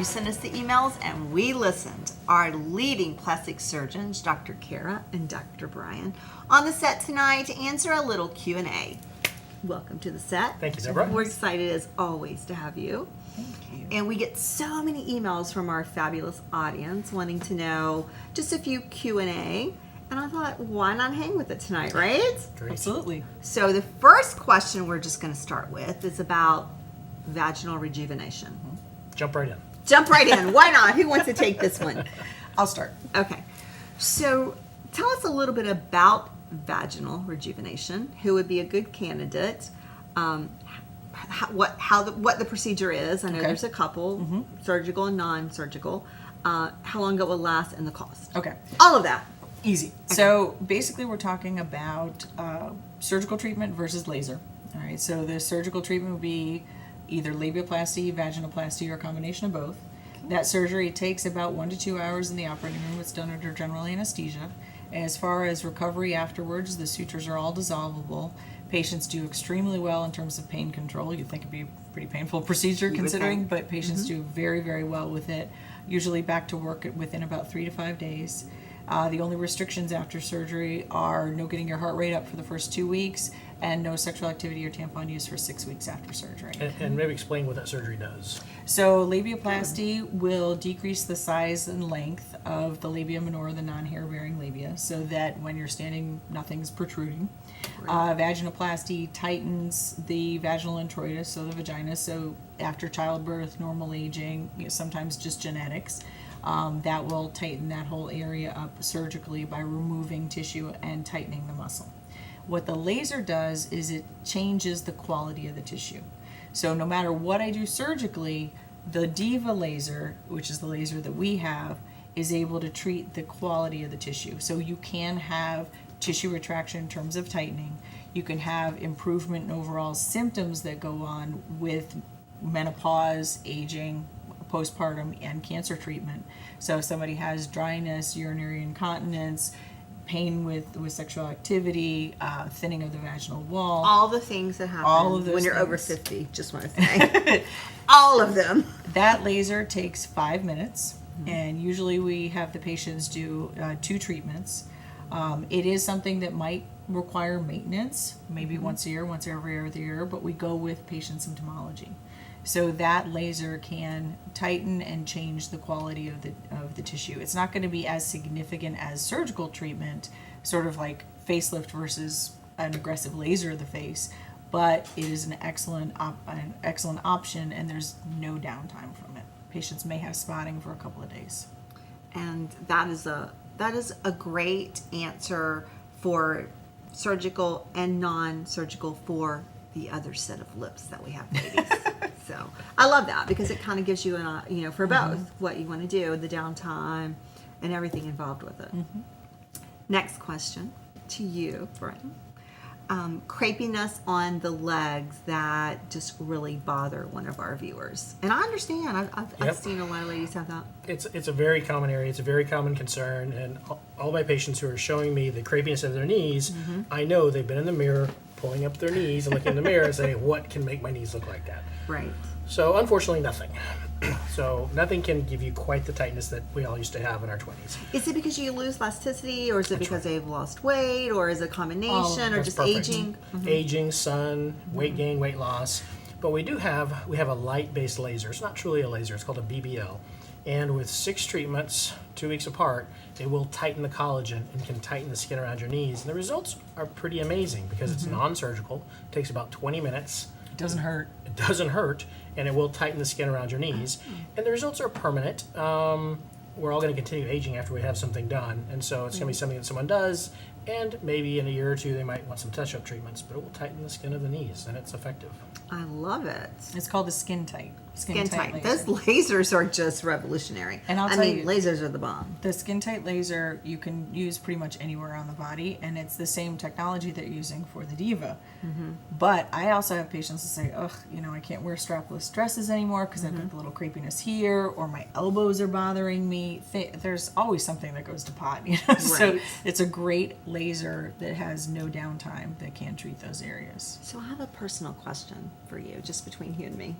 sent us the emails and we listened. Our leading plastic surgeons, Dr. Kara and Dr. Bryan, on the set tonight to answer a little Q&A. Welcome to the set. Thank you, Deborah. We're excited as always to have you. Thank you. And we get so many emails from our fabulous audience wanting to know just a few Q&A. And I thought, why not hang with it tonight, right? Great. Absolutely. So the first question we're just going to start with is about vaginal rejuvenation. Jump right in. Jump right in. Why not? Who wants to take this one? I'll start. Okay. So tell us a little bit about vaginal rejuvenation. Who would be a good candidate? What the procedure is. I know Okay. there's a couple, surgical and non-surgical. How long it will last and the cost. Okay. All of that. Easy. So basically we're talking about surgical treatment versus laser. All right. So the surgical treatment would be either labiaplasty, vaginoplasty, or a combination of both. That surgery takes about 1 to 2 hours in the operating room. It's done under general anesthesia. As far as recovery afterwards, the sutures are all dissolvable. Patients do extremely well in terms of pain control. You'd think it'd be a pretty painful procedure considering, but patients do very, very well with it. Usually back to work within about 3 to 5 days. The only restrictions after surgery are no getting your heart rate up for the first 2 weeks and no sexual activity or tampon use for 6 weeks after surgery. And maybe explain what that surgery does. So labiaplasty will decrease the size and length of the labia minora, the non-hair bearing labia, so that when you're standing, nothing's protruding. Vaginoplasty tightens the vaginal introitus, so the vagina, so after childbirth, normal aging, sometimes just genetics. That will tighten that whole area up surgically by removing tissue and tightening the muscle. What the laser does is it changes the quality of the tissue. So no matter what I do surgically, the Diva laser, which is the laser that we have, is able to treat the quality of the tissue. So you can have tissue retraction in terms of tightening. You can have improvement in overall symptoms that go on with menopause, aging, postpartum, and cancer treatment. So if somebody has dryness, urinary incontinence, pain with sexual activity, thinning of the vaginal wall. All the things that happen All of those when you're over things. 50, just want to say. All of them. That laser takes 5 minutes, and usually we have the patients do 2 treatments. It is something that might require maintenance, maybe once a year, once every other year, but we go with patient symptomology. So that laser can tighten and change the quality of the tissue. It's not going to be as significant as surgical treatment, sort of like facelift versus an aggressive laser of the face, but it is an excellent option, and there's no downtime from it. Patients may have spotting for a couple of days. And that is a great answer for surgical and non-surgical for the other set of lips that we have, ladies. So I love that because it kind of gives you for both what you want to do, the downtime, and everything involved with it. Next question to you, Bryan. Crepiness on the legs that just really bother one of our viewers, and I understand. I've seen a lot of ladies have that. It's a very common area. It's a very common concern. And all my patients who are showing me the crepiness of their knees, I know they've been in the mirror, pulling up their knees and looking in the mirror and saying, what can make my knees look like that? Right. So unfortunately, nothing. So nothing can give you quite the tightness that we all used to have in our 20s. Is it because you lose elasticity, or is it because they've lost weight, or is it a combination, or That's just perfect. aging? Aging, sun, weight gain, weight loss. But we have a light-based laser. It's not truly a laser. It's called a BBL. And with 6 treatments, 2 weeks apart, it will tighten the collagen and can tighten the skin around your knees. And the results are pretty amazing because it's non-surgical. It takes about 20 minutes. It doesn't hurt. It doesn't hurt, and it will tighten the skin around your knees. And the results are permanent. We're all going to continue aging after we have something done. And so it's going to be something that someone does, and maybe in a year or 2 they might want some touch-up treatments, but it will tighten the skin of the knees, and it's effective. I love it. It's called the skin tight. Skin tight. laser. Those lasers are just revolutionary. And I'll tell you, lasers are the bomb. The skin tight laser you can use pretty much anywhere on the body, and it's the same technology they're using for the Diva. But I also have patients that say, ugh, I can't wear strapless dresses anymore because I've got the little creepiness here, or my elbows are bothering me. There's always something that goes to pot, So Right. it's a great laser that has no downtime that can treat those areas. So I have a personal question for you, just between you and me.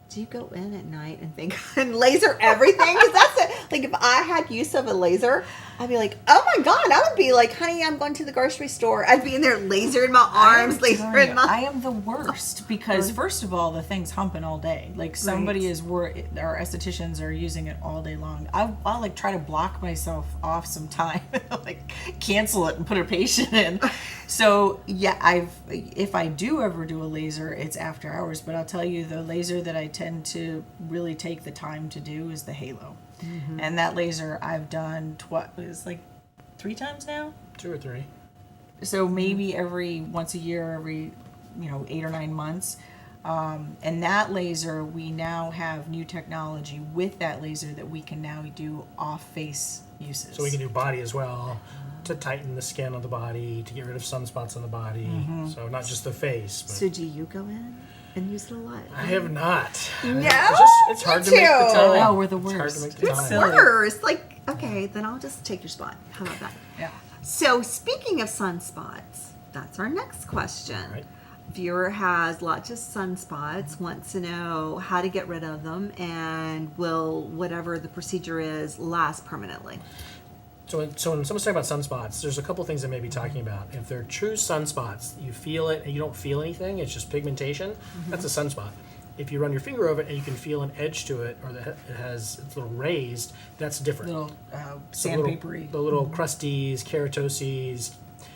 do you go in at night and think and laser everything? Because that's it. Like if I had use of a laser, I'd be like, oh my god, I would be like, honey, I'm going to the grocery store. I'd be in there lasering my arms, lasering my. I am the worst because first of all, the thing's humping all day. Like somebody is our estheticians are using it all day long. I'll like try to block myself off some time, like cancel it and put a patient in. So yeah, if I do ever do a laser, it's after hours. But I'll tell you, the laser that I tend to really take the time to do is the halo. And that laser I've done it's like 3 times now. 2 or 3. So maybe every once a year, every 8 or 9 months. And that laser, we now have new technology with that laser that we can now do off-face uses. So we can do body as well to tighten the skin on the body, to get rid of sunspots on the body. So not just the face. But So do you go in and use it a lot? I have not. No, It's hard to me make the too. time. Oh, we're the It's hard to worst. make the It's time. worse. Like, okay, then I'll just take your spot. How about that? Yeah. So speaking of sunspots, that's our next question. Right. Viewer has lots of sunspots, wants to know how to get rid of them, and will whatever the procedure is last permanently. So when someone's talking about sunspots, there's a couple things they may be talking about. If they're true sunspots, you feel it and you don't feel anything, it's just pigmentation, that's a sunspot. If you run your finger over it and you can feel an edge to it, or that it's a little raised, that's different. Little So sandpapery the little crusties, keratoses.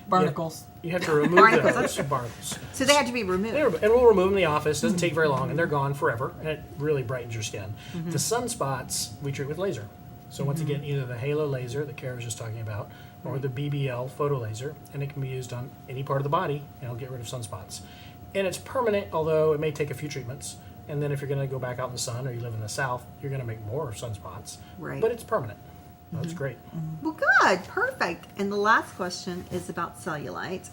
barnacles. You have to remove Barnacles. those barnacles. So they have to be removed. And we'll remove them in the office. Doesn't take very long, and they're gone forever. And it really brightens your skin. The sunspots we treat with laser. So once again, either the halo laser that Kara was just talking about, or the BBL photo laser, and it can be used on any part of the body, and it'll get rid of sunspots. And it's permanent, although it may take a few treatments. And then if you're going to go back out in the sun, or you live in the south, you're going to make more sunspots. Right. But it's permanent. That's great. Well, good, perfect. And the last question is about cellulite.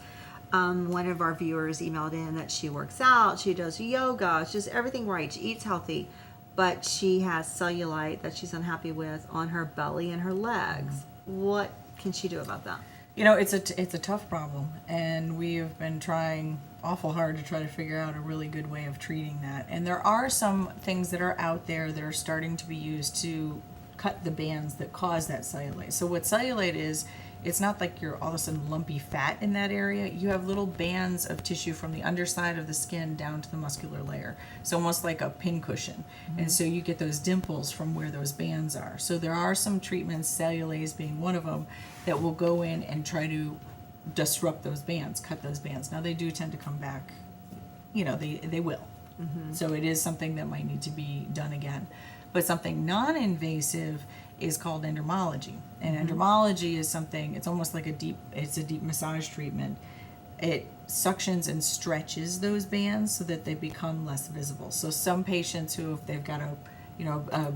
One of our viewers emailed in that she works out, she does yoga, she's just everything right, she eats healthy, but she has cellulite that she's unhappy with on her belly and her legs. What can she do about that? It's a tough problem, and we have been trying awful hard to try to figure out a really good way of treating that. And there are some things that are out there that are starting to be used to cut the bands that cause that cellulite. So what cellulite is, it's not like you're all of a sudden lumpy fat in that area. You have little bands of tissue from the underside of the skin down to the muscular layer. So almost like a pincushion. And so you get those dimples from where those bands are. So there are some treatments, cellulase being one of them, that will go in and try to disrupt those bands, cut those bands. Now they do tend to come back, they will. So it is something that might need to be done again. But something non-invasive is called endermology. And endermology is something, it's almost like a deep massage treatment. It suctions and stretches those bands so that they become less visible. So some patients who, if they've got a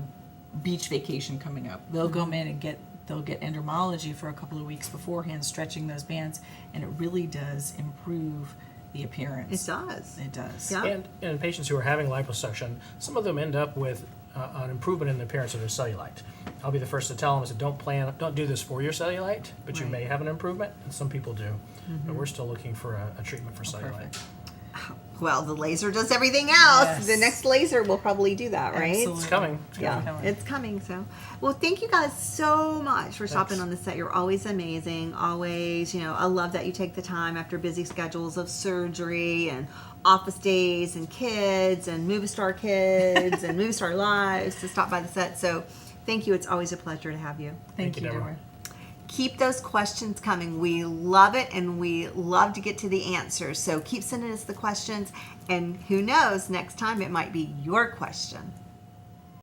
beach vacation coming up, they'll come in and they'll get endermology for a couple of weeks beforehand, stretching those bands, and it really does improve the appearance. It does. It does. Yeah. And patients who are having liposuction, some of them end up with an improvement in the appearance of their cellulite. I'll be the first to tell them, don't do this for your cellulite, but you Right. may have an improvement, and some people do. But we're still looking for a treatment for cellulite. Perfect. Well, the laser does everything else. Yes. The next laser will probably do that, right? Absolutely. It's coming. Yeah, it's coming. So, well, thank you guys so much for stopping on the set. You're always amazing. Always, I love that you take the time after busy schedules of surgery and office days and kids and movie star kids and movie star lives to stop by the set. So, thank you. It's always a pleasure to have you. Thank you, you, Deborah. Deborah. Keep those questions coming. We love it, and we love to get to the answers. So keep sending us the questions, and who knows, next time it might be your question.